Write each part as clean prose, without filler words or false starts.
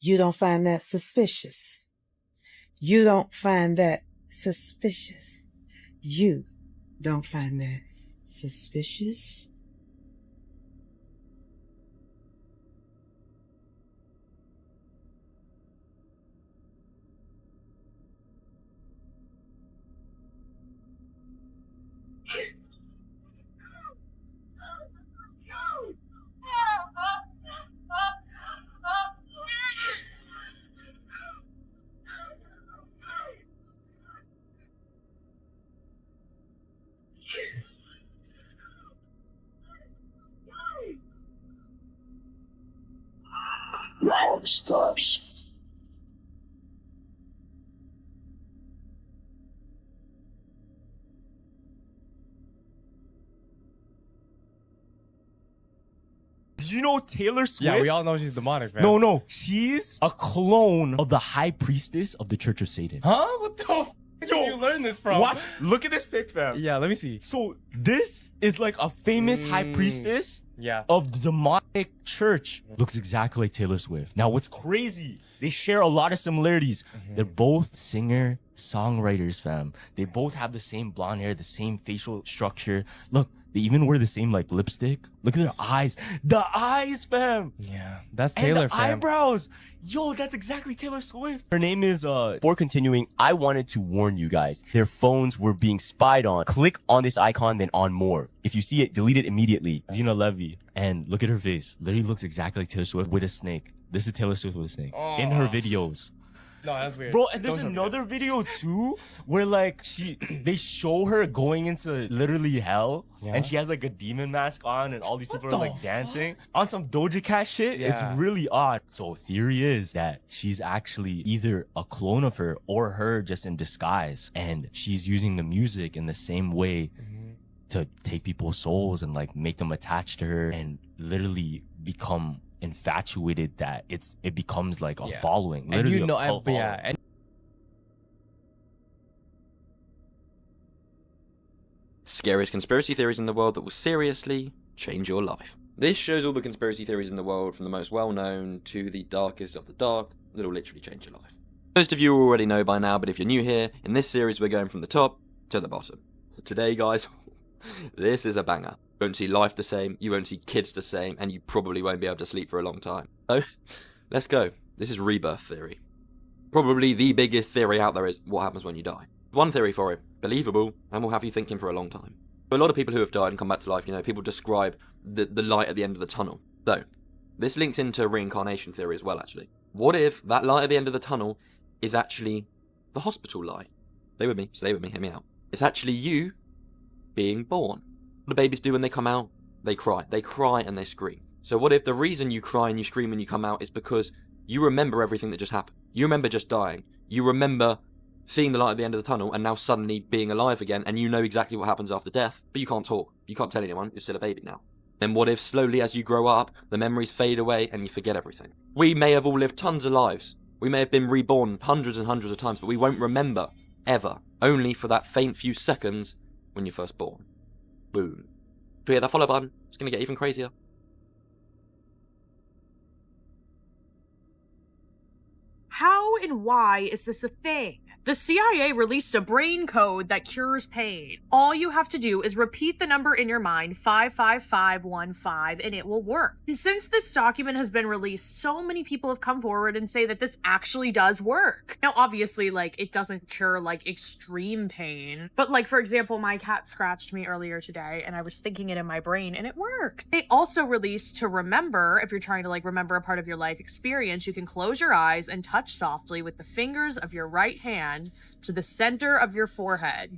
You don't find that suspicious. You don't find that suspicious. You don't find that suspicious. Monsters. Did you know Taylor Swift? Yeah, we all know she's demonic, man. No. She's a clone of the high priestess of the Church of Satan. Huh? What the f did you learn this from? What? Look at this pic, fam. Yeah, let me see. So this is like a famous high priestess of the demonic church. Looks exactly like Taylor Swift. Now, what's crazy, they share a lot of similarities. They're both singer, songwriters, fam. They both have the same blonde hair, the same facial structure. Look, they even wear the same like lipstick. Look at their eyes. The eyes, fam. Yeah, that's And Taylor, the fam. eyebrows. Yo, that's exactly Taylor Swift. Her name is, before continuing, I wanted to warn you guys. Their phones were being spied on. Click on this icon, then on more. If you see it, delete it immediately. Zena Levy. And look at her face. Literally looks exactly like Taylor Swift with a snake. This is Taylor Swift with a snake. In her videos. No, that's weird. Bro, and there's another video too where like they show her going into literally hell and she has like a demon mask on and all these people are like dancing on some Doja Cat shit. Yeah. It's really odd. So theory is that she's actually either a clone of her or her just in disguise, and she's using the music in the same way to take people's souls and like make them attached to her and literally become infatuated that it becomes like a following. And Literally you know, a cult and, following. and Scariest conspiracy theories in the world that will seriously change your life. This shows all the conspiracy theories in the world, from the most well-known to the darkest of the dark, that will literally change your life. Most of you already know by now, but if you're new here, in this series we're going from the top to the bottom. Today, guys, this is a banger. You won't see life the same, you won't see kids the same, and you probably won't be able to sleep for a long time. So, let's go. This is Rebirth theory. Probably the biggest theory out there is what happens when you die. One theory for it, believable, and will have you thinking for a long time. For a lot of people who have died and come back to life, you know, people describe the light at the end of the tunnel. So, this links into reincarnation theory as well, actually. What if that light at the end of the tunnel is actually the hospital light? Stay with me, hear me out. It's actually you being born. What do babies do when they come out? They cry. They cry and they scream. So what if the reason you cry and you scream when you come out is because you remember everything that just happened? You remember just dying. You remember seeing the light at the end of the tunnel and now suddenly being alive again, and you know exactly what happens after death, but you can't talk. You can't tell anyone. You're still a baby now. Then what if slowly as you grow up, the memories fade away and you forget everything? We may have all lived tons of lives. We may have been reborn hundreds and hundreds of times, but we won't remember, ever. Only for that faint few seconds when you're first born. Boom. So hit that follow button. It's going to get even crazier. How and why is this a thing? The CIA released a brain code that cures pain. All you have to do is repeat the number in your mind, 55515, and it will work. And since this document has been released, so many people have come forward and say that this actually does work. Now, obviously, like, it doesn't cure, like, extreme pain. But, like, for example, my cat scratched me earlier today, and I was thinking it in my brain, and it worked. They also released to remember, if you're trying to, like, remember a part of your life experience, you can close your eyes and touch softly with the fingers of your right hand to the center of your forehead.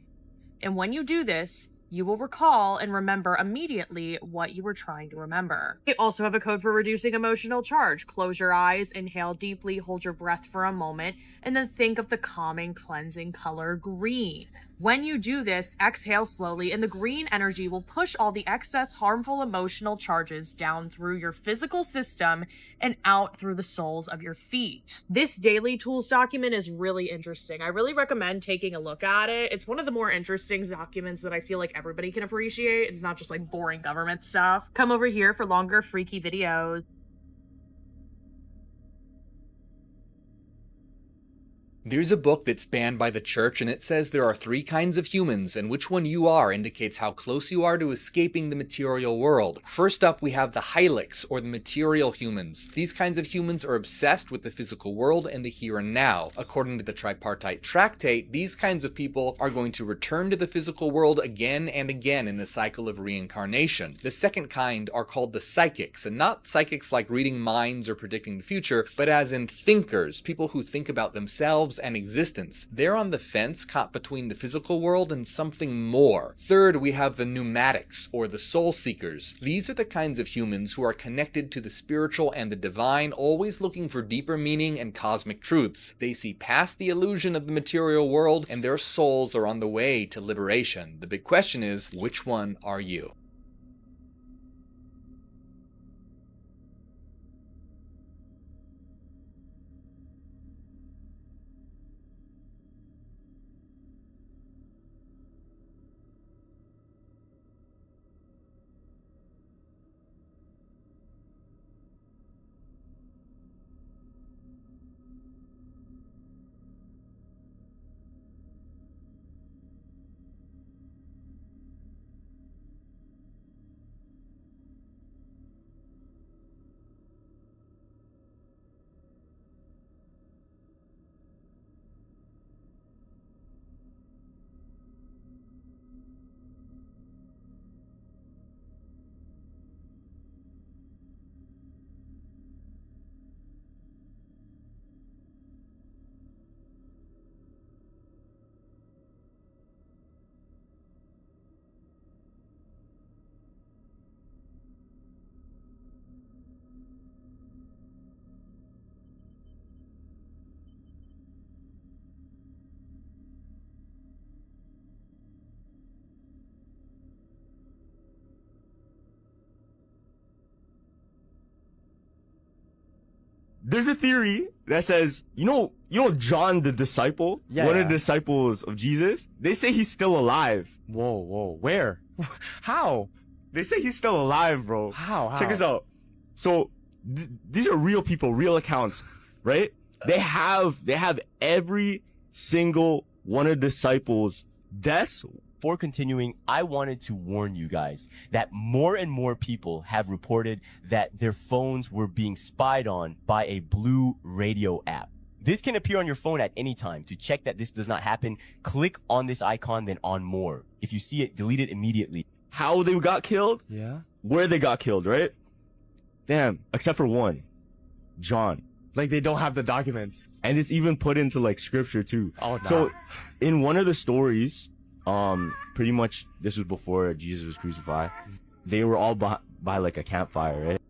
And when you do this, you will recall and remember immediately what you were trying to remember. They also have a code for reducing emotional charge. Close your eyes, inhale deeply, hold your breath for a moment, and then think of the calming, cleansing color green. When you do this, exhale slowly, and the green energy will push all the excess harmful emotional charges down through your physical system and out through the soles of your feet. This daily tools document is really interesting. I really recommend taking a look at it. It's one of the more interesting documents that I feel like everybody can appreciate. It's not just like boring government stuff. Come over here for longer freaky videos. There's a book that's banned by the church, and it says there are 3 kinds of humans, and which one you are indicates how close you are to escaping the material world. First up, we have the Hylics, or the material humans. These kinds of humans are obsessed with the physical world and the here and now. According to the Tripartite Tractate, these kinds of people are going to return to the physical world again and again in a cycle of reincarnation. The second kind are called the Psychics, and not psychics like reading minds or predicting the future, but as in thinkers, people who think about themselves and existence. They're on the fence, caught between the physical world and something more. Third, we have the Pneumatics, or the Soul Seekers. These are the kinds of humans who are connected to the spiritual and the divine, always looking for deeper meaning and cosmic truths. They see past the illusion of the material world, and their souls are on the way to liberation. The big question is, which one are you? There's a theory that says, you know John the disciple? One of the disciples of Jesus? They say he's still alive. Whoa. Where? How? They say he's still alive, bro. How? Check this out. So, these are real people, real accounts, right? They have every single one of the disciples' deaths. Before continuing, I wanted to warn you guys that more and more people have reported that their phones were being spied on by a blue radio app. This can appear on your phone at any time. To check that this does not happen, click on this icon, then on more. If you see it, delete it immediately. How they got killed? Yeah. Where they got killed, right? Damn, except for one. John. Like they don't have the documents. And it's even put into like scripture too. Oh, nah. So, in one of the stories, pretty much this was before Jesus was crucified. They were all by like a campfire, right?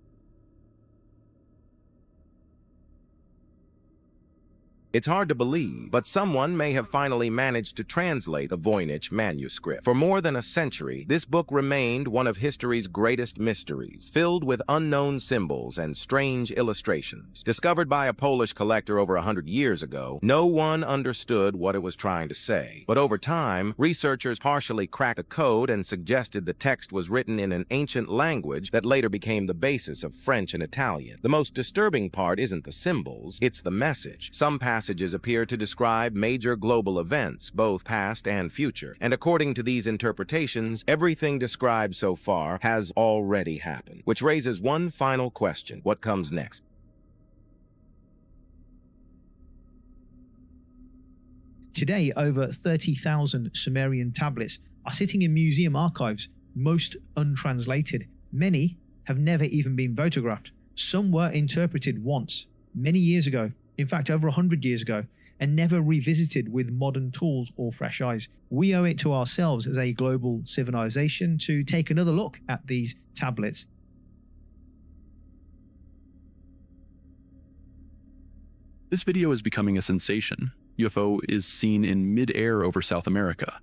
It's hard to believe, but someone may have finally managed to translate the Voynich manuscript. For more than a century, this book remained one of history's greatest mysteries, filled with unknown symbols and strange illustrations. Discovered by a Polish collector over 100 years ago, no one understood what it was trying to say. But over time, researchers partially cracked the code and suggested the text was written in an ancient language that later became the basis of French and Italian. The most disturbing part isn't the symbols, it's the message. Some passages appear to describe major global events, both past and future. And according to these interpretations, everything described so far has already happened. Which raises one final question. What comes next? Today, over 30,000 Sumerian tablets are sitting in museum archives, most untranslated. Many have never even been photographed. Some were interpreted once, many years ago. In fact, over 100 years ago, and never revisited with modern tools or fresh eyes. We owe it to ourselves as a global civilization to take another look at these tablets. This video is becoming a sensation. UFO is seen in mid-air over South America.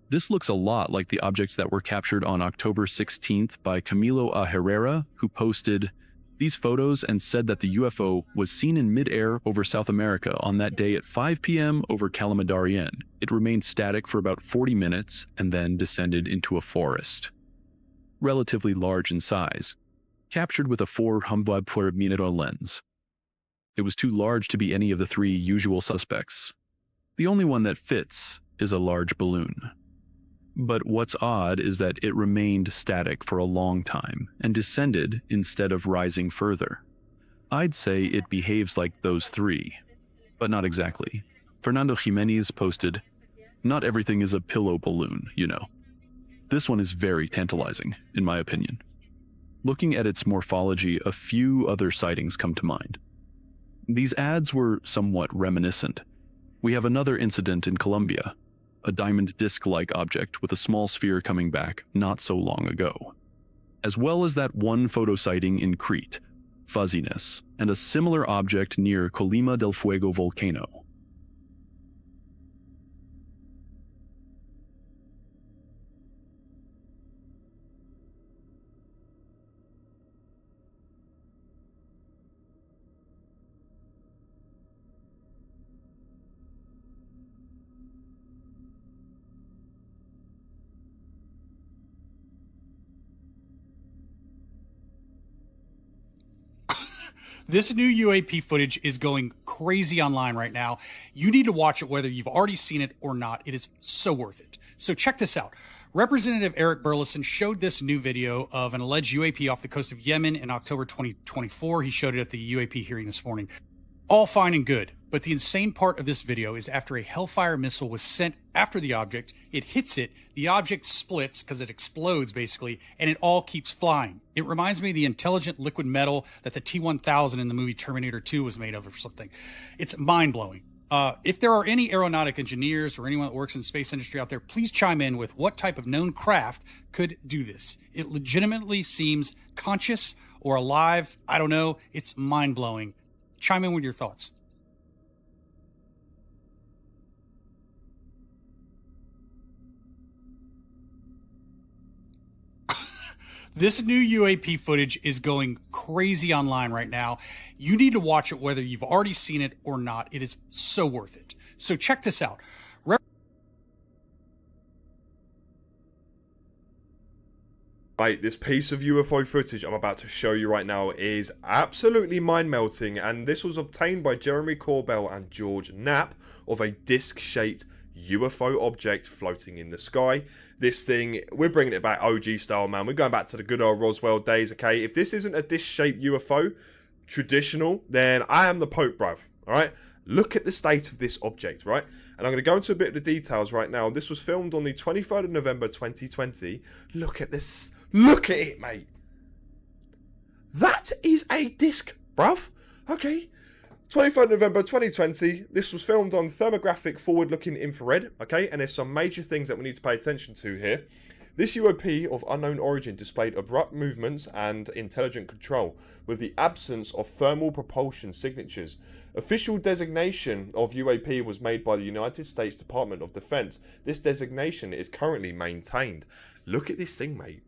This looks a lot like the objects that were captured on October 16th by Camilo A. Herrera, who posted these photos and said that the UFO was seen in mid-air over South America on that day at 5 p.m. over Calamadarian. It remained static for about 40 minutes and then descended into a forest. Relatively large in size, captured with a 400 mm lens. It was too large to be any of the 3 usual suspects. The only one that fits is a large balloon. But what's odd is that it remained static for a long time and descended instead of rising further. I'd say it behaves like those three, but not exactly. Fernando Jimenez posted, "Not everything is a pillow balloon, you know." This one is very tantalizing, in my opinion. Looking at its morphology, a few other sightings come to mind. These ads were somewhat reminiscent. We have another incident in Colombia, a diamond disc-like object with a small sphere coming back not so long ago. As well as that one photo sighting in Crete, fuzziness, and a similar object near Colima del Fuego volcano. This new UAP footage is going crazy online right now. You need to watch it whether you've already seen it or not. It is so worth it. So check this out. Representative Eric Burleson showed this new video of an alleged UAP off the coast of Yemen in October 2024. He showed it at the UAP hearing this morning. All fine and good, but the insane part of this video is after a Hellfire missile was sent after the object, it hits it, the object splits because it explodes basically, and it all keeps flying. It reminds me of the intelligent liquid metal that the T-1000 in the movie Terminator 2 was made of or something. It's mind-blowing. If there are any aeronautic engineers or anyone that works in the space industry out there, please chime in with what type of known craft could do this. It legitimately seems conscious or alive. I don't know. It's mind-blowing. Chime in with your thoughts. This new UAP footage is going crazy online right now. You need to watch it whether you've already seen it or not. It is so worth it. So check this out. Mate, this piece of UFO footage I'm about to show you right now is absolutely mind-melting, and this was obtained by Jeremy Corbell and George Knapp of a disc-shaped UFO object floating in the sky. This thing, we're bringing it back OG style, man. We're going back to the good old Roswell days, okay? If this isn't a disc-shaped UFO, traditional, then I am the Pope, bruv, alright? Look at the state of this object, right? And I'm going to go into a bit of the details right now. This was filmed on the 23rd of November 2020. Look at this. Look at it, mate. That is a disc, bruv. Okay. 23rd November 2020. This was filmed on thermographic forward-looking infrared. Okay. And there's some major things that we need to pay attention to here. This UAP of unknown origin displayed abrupt movements and intelligent control with the absence of thermal propulsion signatures. Official designation of UAP was made by the United States Department of Defense. This designation is currently maintained. Look at this thing, mate.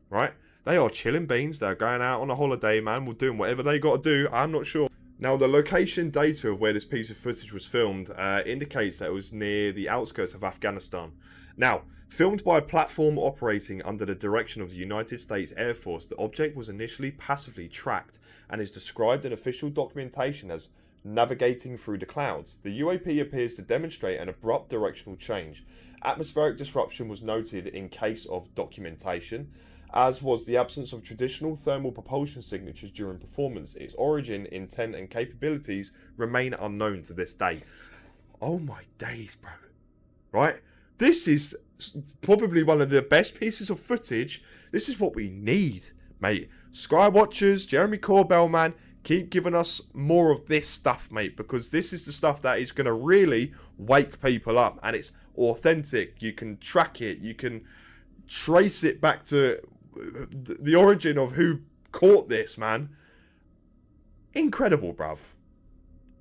Right? They are chilling beans. They're going out on a holiday, man. We're doing whatever they got to do. I'm not sure. Now, the location data of where this piece of footage was filmed indicates that it was near the outskirts of Afghanistan. Now, filmed by a platform operating under the direction of the United States Air Force, the object was initially passively tracked and is described in official documentation as navigating through the clouds. The UAP appears to demonstrate an abrupt directional change. Atmospheric disruption was noted in case of documentation, as was the absence of traditional thermal propulsion signatures during performance. Its origin, intent, and capabilities remain unknown to this day. Oh my days, bro. Right? This is probably one of the best pieces of footage. This is what we need, mate. Skywatchers, Jeremy Corbell, man, keep giving us more of this stuff, mate, because this is the stuff that is going to really wake people up, and it's authentic. You can track it. You can trace it back to the origin of who caught this, man. Incredible, bruv.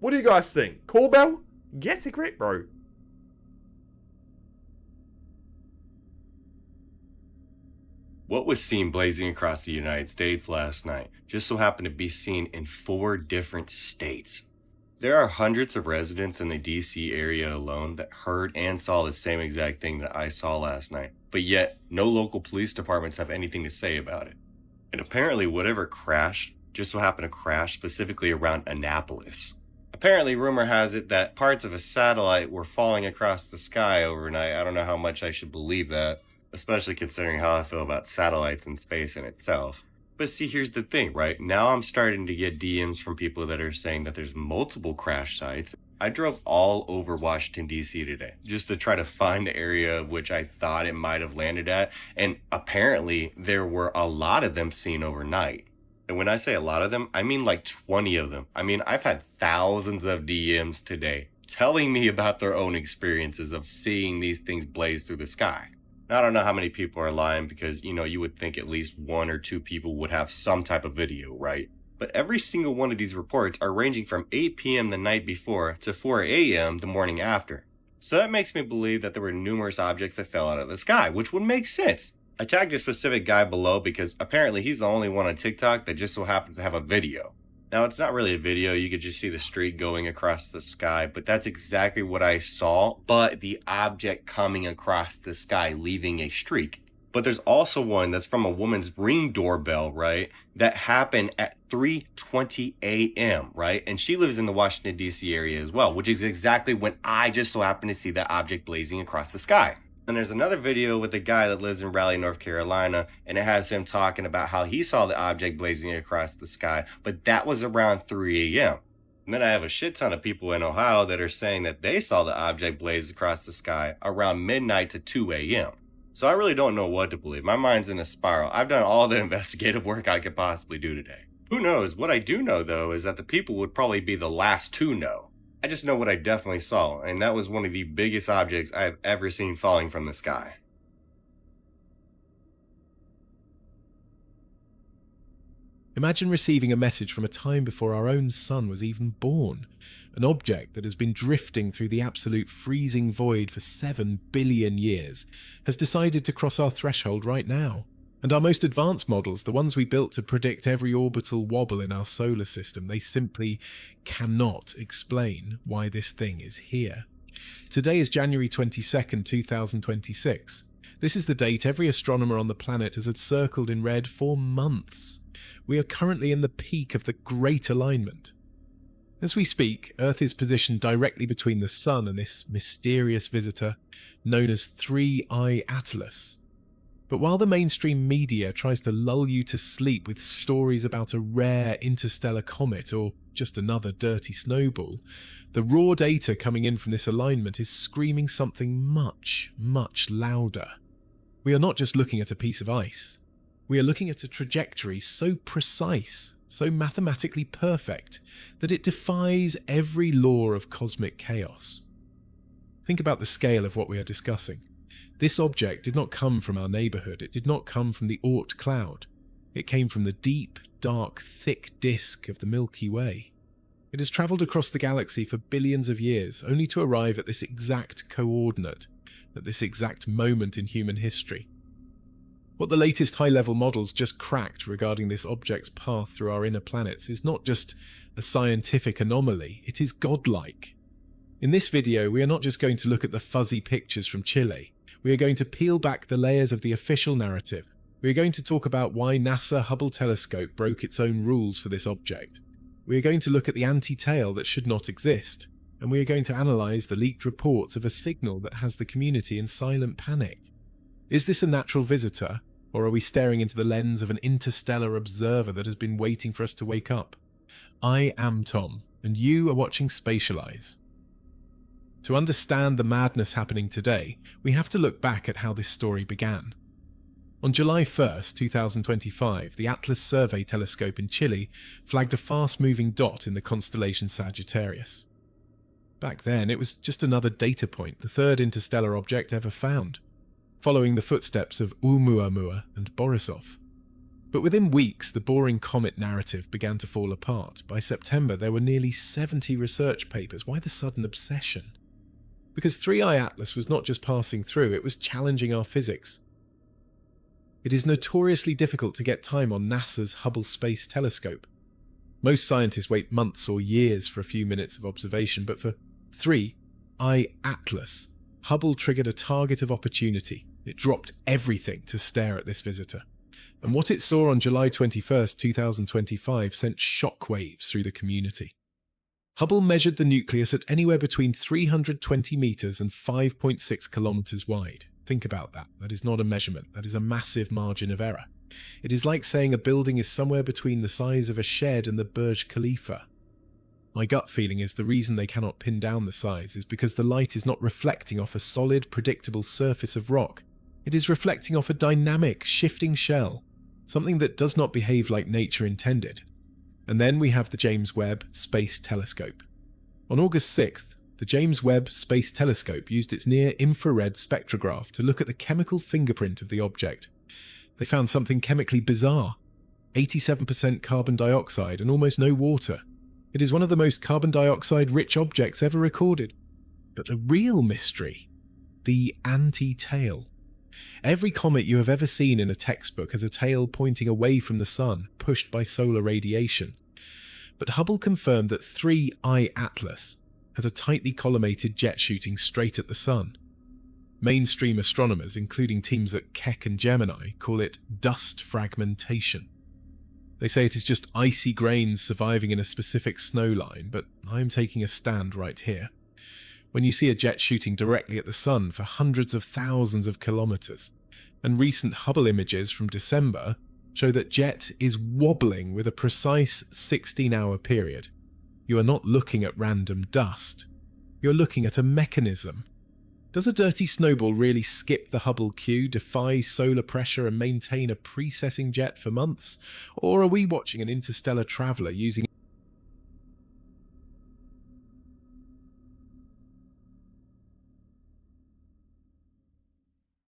What do you guys think? Corbell? Get a grip, bro. What was seen blazing across the United States last night just so happened to be seen in 4 different states. There are hundreds of residents in the DC area alone that heard and saw the same exact thing that I saw last night, but yet no local police departments have anything to say about it. And apparently whatever crashed just so happened to crash specifically around Annapolis. Apparently, rumor has it that parts of a satellite were falling across the sky overnight. I don't know how much I should believe that, especially considering how I feel about satellites and space in itself. But see, here's the thing, right? Now I'm starting to get DMs from people that are saying that there's multiple crash sites. I drove all over Washington, D.C. today just to try to find the area which I thought it might have landed at. And apparently there were a lot of them seen overnight. And when I say a lot of them, I mean like 20 of them. I mean, I've had thousands of DMs today telling me about their own experiences of seeing these things blaze through the sky. Now, I don't know how many people are lying because, you would think at least 1 or 2 people would have some type of video, right? But every single one of these reports are ranging from 8 p.m. the night before to 4 a.m. the morning after. So that makes me believe that there were numerous objects that fell out of the sky, which would make sense. I tagged a specific guy below because apparently he's the only one on TikTok that just so happens to have a video. Now, it's not really a video, you could just see the streak going across the sky, but that's exactly what I saw, but the object coming across the sky, leaving a streak. But there's also one that's from a woman's Ring doorbell, right? That happened at 3:20 a.m., right? And she lives in the Washington, D.C. area as well, which is exactly when I just so happened to see that object blazing across the sky. And there's another video with a guy that lives in Raleigh, North Carolina, and it has him talking about how he saw the object blazing across the sky, but that was around 3 a.m. And then I have a shit ton of people in Ohio that are saying that they saw the object blaze across the sky around midnight to 2 a.m. So I really don't know what to believe. My mind's in a spiral. I've done all the investigative work I could possibly do today. Who knows? What I do know, though, is that the people would probably be the last to know. I just know what I definitely saw, and that was one of the biggest objects I have ever seen falling from the sky. Imagine receiving a message from a time before our own sun was even born. An object that has been drifting through the absolute freezing void for 7 billion years has decided to cross our threshold right now. And our most advanced models, the ones we built to predict every orbital wobble in our solar system, they simply cannot explain why this thing is here. Today is January 22nd, 2026. This is the date every astronomer on the planet has encircled in red for months. We are currently in the peak of the Great Alignment. As we speak, Earth is positioned directly between the Sun and this mysterious visitor known as 3I Atlas. But while the mainstream media tries to lull you to sleep with stories about a rare interstellar comet or just another dirty snowball, the raw data coming in from this alignment is screaming something much, much louder. We are not just looking at a piece of ice. We are looking at a trajectory so precise, so mathematically perfect, that it defies every law of cosmic chaos. Think about the scale of what we are discussing. This object did not come from our neighbourhood. It did not come from the Oort cloud. It came from the deep, dark, thick disk of the Milky Way. It has travelled across the galaxy for billions of years, only to arrive at this exact coordinate, at this exact moment in human history. What the latest high-level models just cracked regarding this object's path through our inner planets is not just a scientific anomaly, it is godlike. In this video, we are not just going to look at the fuzzy pictures from Chile. We are going to peel back the layers of the official narrative. We are going to talk about why NASA Hubble telescope broke its own rules for this object. We are going to look at the anti-tale that should not exist. And we are going to analyse the leaked reports of a signal that has the community in silent panic. Is this a natural visitor? Or are we staring into the lens of an interstellar observer that has been waiting for us to wake up? I am Tom, and you are watching Spatial Eyes. To understand the madness happening today, we have to look back at how this story began. On July 1st, 2025, the Atlas Survey Telescope in Chile flagged a fast-moving dot in the constellation Sagittarius. Back then, it was just another data point, the third interstellar object ever found, following the footsteps of Oumuamua and Borisov. But within weeks, the boring comet narrative began to fall apart. By September, there were nearly 70 research papers. Why the sudden obsession? Because 3I Atlas was not just passing through, it was challenging our physics. It is notoriously difficult to get time on NASA's Hubble Space Telescope. Most scientists wait months or years for a few minutes of observation, but for 3I Atlas, Hubble triggered a target of opportunity. It dropped everything to stare at this visitor. And what it saw on July 21st, 2025 sent shockwaves through the community. Hubble measured the nucleus at anywhere between 320 meters and 5.6 kilometers wide. Think about that. That is not a measurement. That is a massive margin of error. It is like saying a building is somewhere between the size of a shed and the Burj Khalifa. My gut feeling is the reason they cannot pin down the size is because the light is not reflecting off a solid, predictable surface of rock. It is reflecting off a dynamic, shifting shell, something that does not behave like nature intended. And then we have the James Webb Space Telescope. On August 6th, the James Webb Space Telescope used its near-infrared spectrograph to look at the chemical fingerprint of the object. They found something chemically bizarre: 87% carbon dioxide and almost no water. It is one of the most carbon dioxide-rich objects ever recorded. But the real mystery: the anti-tail. Every comet you have ever seen in a textbook has a tail pointing away from the sun, pushed by solar radiation. But Hubble confirmed that 3I Atlas has a tightly collimated jet shooting straight at the sun. Mainstream astronomers, including teams at Keck and Gemini, call it dust fragmentation. They say it is just icy grains surviving in a specific snow line, but I'm taking a stand right here. When you see a jet shooting directly at the sun for hundreds of thousands of kilometers, and recent Hubble images from December show that jet is wobbling with a precise 16-hour period, you are not looking at random dust. You're looking at a mechanism. Does a dirty snowball really skip the Hubble queue, defy solar pressure and maintain a precessing jet for months? Or are we watching an interstellar traveller using